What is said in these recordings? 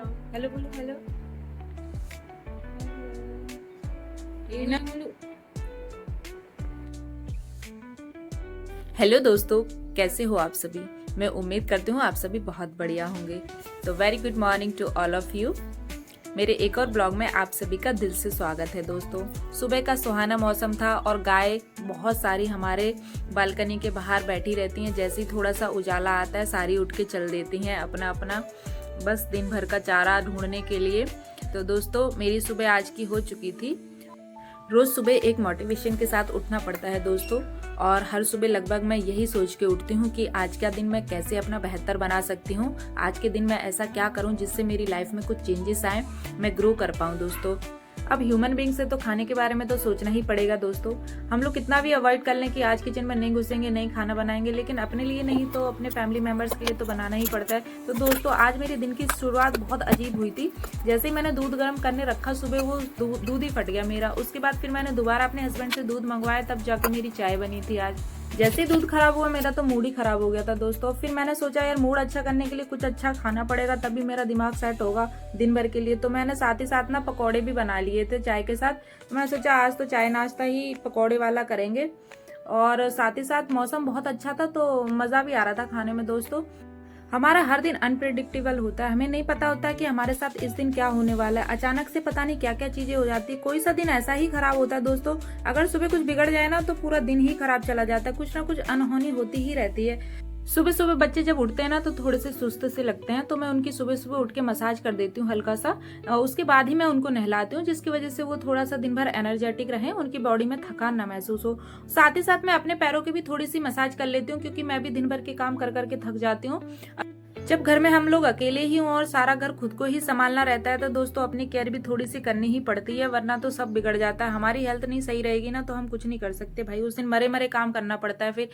Hello बोलो hello. ये ना बोलो। हेलो दोस्तों, कैसे हो आप सभी। मैं उम्मीद करती हूँ आप सभी बहुत बढ़िया होंगे। तो very good morning to all of you. मेरे एक और ब्लॉग में आप सभी का दिल से स्वागत है दोस्तों। सुबह का सुहाना मौसम था और गाय बहुत सारी हमारे बालकनी के बाहर बैठी रहती हैं। जैसे ही थोड़ा सा उजाला आता है सारी उठ के चल देती हैं अपना अपना बस दिन भर का चारा ढूंढने के लिए। तो दोस्तों मेरी सुबह आज की हो चुकी थी। रोज सुबह एक मोटिवेशन के साथ उठना पड़ता है दोस्तों, और हर सुबह लगभग मैं यही सोच के उठती हूँ कि आज का दिन मैं कैसे अपना बेहतर बना सकती हूँ। आज के दिन मैं ऐसा क्या करूँ जिससे मेरी लाइफ में कुछ चेंजेस आए, मैं ग्रो कर पाऊँ दोस्तों। अब ह्यूमन बीइंग से तो खाने के बारे में तो सोचना ही पड़ेगा दोस्तों। हम लोग कितना भी अवॉइड कर लें कि आज किचन में नहीं घुसेंगे, नहीं खाना बनाएंगे, लेकिन अपने लिए नहीं तो अपने फैमिली मेंबर्स के लिए तो बनाना ही पड़ता है। तो दोस्तों आज मेरे दिन की शुरुआत बहुत अजीब हुई थी। जैसे ही मैंने दूध गर्म करने रखा सुबह, वो दूध ही फट गया मेरा। उसके बाद फिर मैंने दोबारा अपने हस्बैंड से दूध मंगवाया, तब जाकर मेरी चाय बनी थी आज। जैसे ही दूध खराब हुआ मेरा तो मूड ही खराब हो गया था दोस्तों। फिर मैंने सोचा यार मूड अच्छा करने के लिए कुछ अच्छा खाना पड़ेगा, तभी मेरा दिमाग सेट होगा दिन भर के लिए। तो मैंने साथ ही साथ ना पकौड़े भी बना लिए थे चाय के साथ। तो मैंने सोचा आज तो चाय नाश्ता ही पकौड़े वाला करेंगे, और साथ ही साथ मौसम बहुत अच्छा था तो मजा भी आ रहा था खाने में दोस्तों। हमारा हर दिन अनप्रिडिक्टेबल होता है, हमें नहीं पता होता कि हमारे साथ इस दिन क्या होने वाला है। अचानक से पता नहीं क्या क्या चीजें हो जाती है। कोई सा दिन ऐसा ही खराब होता है दोस्तों, अगर सुबह कुछ बिगड़ जाए ना तो पूरा दिन ही खराब चला जाता है। कुछ ना कुछ अनहोनी होती ही रहती है। सुबह सुबह बच्चे जब उठते हैं ना तो थोड़े से सुस्त से लगते हैं, तो मैं उनकी सुबह सुबह उठ के मसाज कर देती हूँ हल्का सा। उसके बाद ही मैं उनको नहलाती हूँ, जिसकी वजह से वो थोड़ा सा दिन भर एनर्जेटिक रहे, उनकी बॉडी में थकान ना महसूस हो। साथ ही साथ मैं अपने पैरों की भी थोड़ी सी मसाज कर लेती हूँ, क्योंकि मैं भी दिन भर के काम कर करके थक जाती हूँ। जब घर में हम लोग अकेले ही हों और सारा घर खुद को ही संभालना रहता है तो दोस्तों अपनी केयर भी थोड़ी सी करनी ही पड़ती है, वरना तो सब बिगड़ जाता है। हमारी हेल्थ नहीं सही रहेगी ना तो हम कुछ नहीं कर सकते भाई, उस दिन मरे मरे काम करना पड़ता है। फिर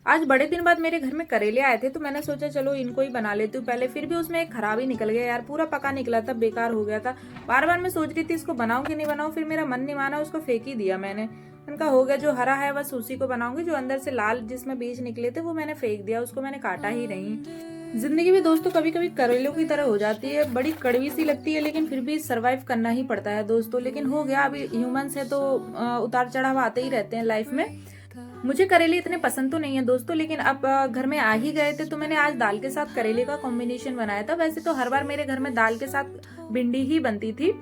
आज बड़े दिन बाद मेरे घर में करेले आए थे, तो मैंने सोचा चलो इनको ही बना लेती हूँ पहले। फिर भी उसमें एक खराब ही निकल गया यार, पूरा पका निकला था, बेकार हो गया था। बार बार मैं सोच रही थी इसको बनाऊं कि नहीं बनाऊं, फिर मेरा मन नहीं माना, उसको फेंक ही दिया मैंने। उनका हो गया, जो हरा है बस उसी को बनाऊंगी, जो अंदर से लाल जिसमें बीज निकले थे वो मैंने फेंक दिया, उसको मैंने काटा ही नहीं। जिंदगी में दोस्तों कभी कभी करेलों की तरह हो जाती है, बड़ी कड़वी सी लगती है, लेकिन फिर भी सरवाइव करना ही पड़ता है दोस्तों। लेकिन हो गया, अभी ह्यूमंस है तो उतार चढ़ाव आते ही रहते हैं लाइफ में। मुझे करेले इतने पसंद तो नहीं है दोस्तों, लेकिन अब घर में आ ही गए थे तो मैंने आज दाल के साथ करेले का कॉम्बिनेशन बनाया था। वैसे तो हर बार मेरे घर में दाल के साथ भिंडी ही बनती थी।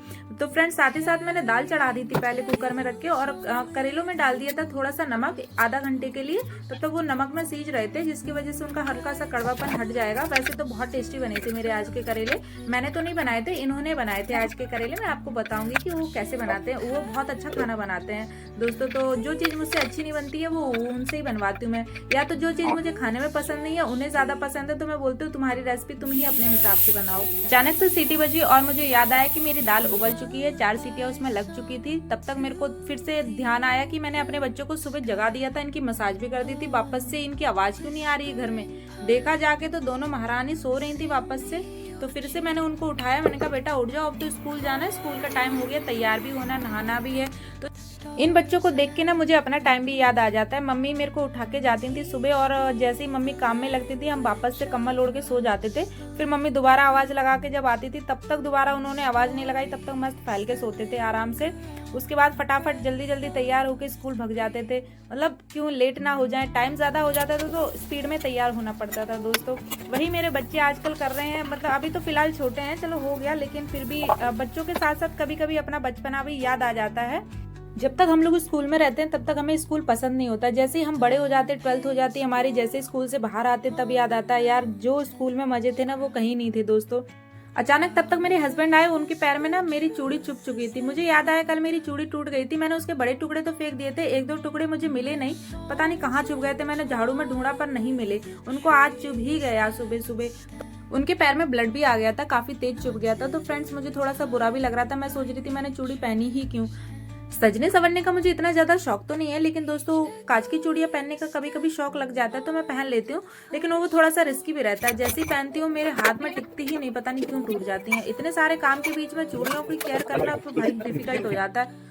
तो फ्रेंड्स साथ ही साथ मैंने दाल चढ़ा दी थी पहले कुकर में रख के, और करेलों में डाल दिया था थोड़ा सा नमक आधा घंटे के लिए। तब तक वो नमक में सीज रहे थे, जिसकी वजह से उनका हल्का सा कड़वापन हट जाएगा। वैसे तो बहुत टेस्टी बने थे मेरे आज के करेले। मैंने तो नहीं बनाए थे, इन्होंने बनाए थे आज के करेले। मैं आपको बताऊंगी कि वो कैसे बनाते हैं। वो बहुत अच्छा खाना बनाते हैं दोस्तों। तो जो चीज मुझसे अच्छी नहीं बनती है वो उनसे ही बनवाती हूँ मैं, या तो जो चीज मुझे खाने में पसंद नहीं है उन्हें ज्यादा पसंद है तो मैं बोलती हूँ तुम्हारी रेसिपी तुम ही अपने हिसाब से बनाओ। अचानक से सीटी बजी और मुझे याद आया कि मेरी दाल उबल चुकी है, 4 सीटियां उसमें लग चुकी थी। तब तक मेरे को फिर से ध्यान आया कि मैंने अपने बच्चों को सुबह जगा दिया था, इनकी मसाज भी कर दी थी। वापस से इनकी आवाज क्यों नहीं आ रही है घर में, देखा जाके तो दोनों महारानी सो रही थी वापस से। तो फिर से मैंने उनको उठाया, मैंने कहा बेटा उठ जाओ, अब तो स्कूल जाना है, स्कूल का टाइम हो गया, तैयार भी होना, नहाना भी है। तो इन बच्चों को देख के ना मुझे अपना टाइम भी याद आ जाता है। मम्मी मेरे को उठा के जाती थी सुबह, और जैसे ही मम्मी काम में लगती थी हम वापस से कम्बल ओढ़ के सो जाते थे। फिर मम्मी दोबारा आवाज लगा के जब आती थी तब तक दोबारा उन्होंने आवाज नहीं लगाई, तब तक मस्त फैल के सोते थे आराम से। उसके बाद फटाफट जल्दी जल्दी तैयार होकर स्कूल भग जाते थे, मतलब क्यों लेट ना हो जाए। टाइम ज्यादा हो जाता था तो स्पीड में तैयार होना पड़ता था दोस्तों। वही मेरे बच्चे आजकल कर रहे हैं, मतलब अभी तो फिलहाल छोटे हैं, चलो हो गया, लेकिन फिर भी बच्चों के साथ साथ कभी कभी अपना बचपना भी याद आ जाता है। जब तक हम लोग स्कूल में रहते हैं तब तक हमें स्कूल पसंद नहीं होता। जैसे ही हम बड़े हो जाते, 12th हो जाती है हमारी, जैसे स्कूल से बाहर आते तब याद आता है यार जो स्कूल में मजे थे ना वो कहीं नहीं थे दोस्तों। अचानक तब तक मेरे हस्बैंड आए, उनके पैर में ना मेरी चूड़ी चुभ चुकी थी। मुझे याद आया कल मेरी चूड़ी टूट गई थी, मैंने उसके बड़े टुकड़े तो फेंक दिए थे, एक दो टुकड़े मुझे मिले नहीं, पता नहीं कहाँ चुभ गए थे। मैंने झाड़ू में ढूंढा पर नहीं मिले, उनको आज चुभ ही गया सुबह सुबह। उनके पैर में ब्लड भी आ गया था, काफी तेज चुभ गया था। तो फ्रेंड्स मुझे थोड़ा सा बुरा भी लग रहा था, मैं सोच रही थी मैंने चूड़ी पहनी ही क्यों। सजने संवरने का मुझे इतना ज्यादा शौक तो नहीं है, लेकिन दोस्तों कांच की चूड़ियां पहनने का कभी कभी शौक लग जाता है तो मैं पहन लेती हूँ। लेकिन वो थोड़ा सा रिस्की भी रहता है, जैसे ही पहनती हूँ मेरे हाथ में टिकती ही नहीं, पता नहीं क्यों टूट जाती हैं। इतने सारे काम के बीच में चूड़ियों की केयर करना तो भाई डिफिकल्ट हो जाता है।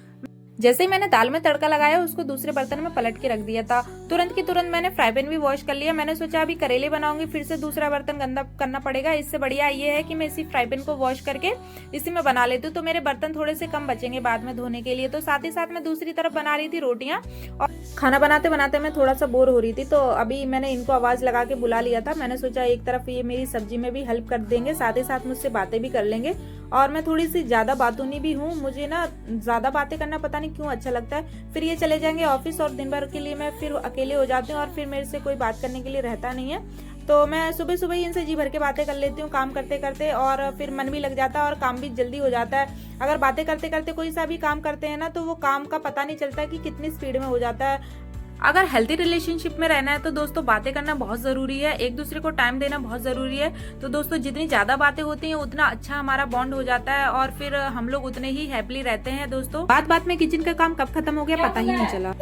जैसे ही मैंने दाल में तड़का लगाया उसको दूसरे बर्तन में पलट के रख दिया था। तुरंत की तुरंत मैंने फ्राई पैन भी वॉश कर लिया। मैंने सोचा अभी करेले बनाऊंगी, फिर से दूसरा बर्तन गंदा करना पड़ेगा, इससे बढ़िया ये है कि मैं इसी फ्राई पैन को वॉश करके इसी में बना लेती हूँ, तो मेरे बर्तन थोड़े से कम बचेंगे बाद में धोने के लिए। तो साथ ही साथ मैं दूसरी तरफ बना रही थी रोटियां, और खाना बनाते बनाते मैं थोड़ा सा बोर हो रही थी, तो अभी मैंने इनको आवाज लगा के बुला लिया था। मैंने सोचा एक तरफ ये मेरी सब्जी में भी हेल्प कर देंगे, साथ ही साथ मुझसे बातें भी कर लेंगे। और मैं थोड़ी सी ज्यादा बातूनी भी हूँ, मुझे ना ज्यादा बातें करना पता नहीं क्यों अच्छा लगता है। फिर ये चले जाएंगे ऑफिस और दिन भर के लिए मैं फिर अकेले हो जाती हूँ और फिर मेरे से कोई बात करने के लिए रहता नहीं है। तो मैं सुबह सुबह ही इनसे जी भर के बातें कर लेती हूँ काम करते करते, और फिर मन भी लग जाता है और काम भी जल्दी हो जाता है। अगर बातें करते करते कोई सा भी काम करते हैं ना, तो वो काम का पता नहीं चलता कि कितनी स्पीड में हो जाता है। अगर हेल्थी रिलेशनशिप में रहना है तो दोस्तों बातें करना बहुत जरूरी है, एक दूसरे को टाइम देना बहुत जरूरी है। तो दोस्तों जितनी ज्यादा बातें होती हैं उतना अच्छा हमारा बॉन्ड हो जाता है और फिर हम लोग उतने ही हैप्पी रहते हैं। दोस्तों बात बात में किचन का काम कब खत्म हो गया पता ही नहीं चला।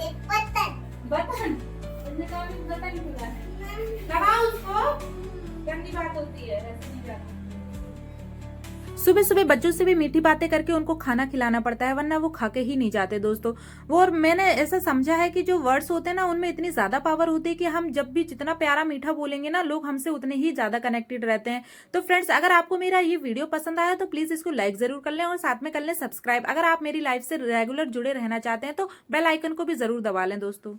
सुबह सुबह बच्चों से भी मीठी बातें करके उनको खाना खिलाना पड़ता है, वरना वो खा के ही नहीं जाते दोस्तों वो। और मैंने ऐसा समझा है कि जो वर्ड्स होते हैं ना उनमें इतनी ज्यादा पावर होती है कि हम जब भी जितना प्यारा मीठा बोलेंगे ना, लोग हमसे उतने ही ज्यादा कनेक्टेड रहते हैं। तो फ्रेंड्स अगर आपको मेरा ये वीडियो पसंद आया तो प्लीज इसको लाइक जरूर कर लें और साथ में कर लें सब्सक्राइब। अगर आप मेरी लाइफ से रेगुलर जुड़े रहना चाहते हैं तो बेल आइकन को भी जरूर दबा लें दोस्तों।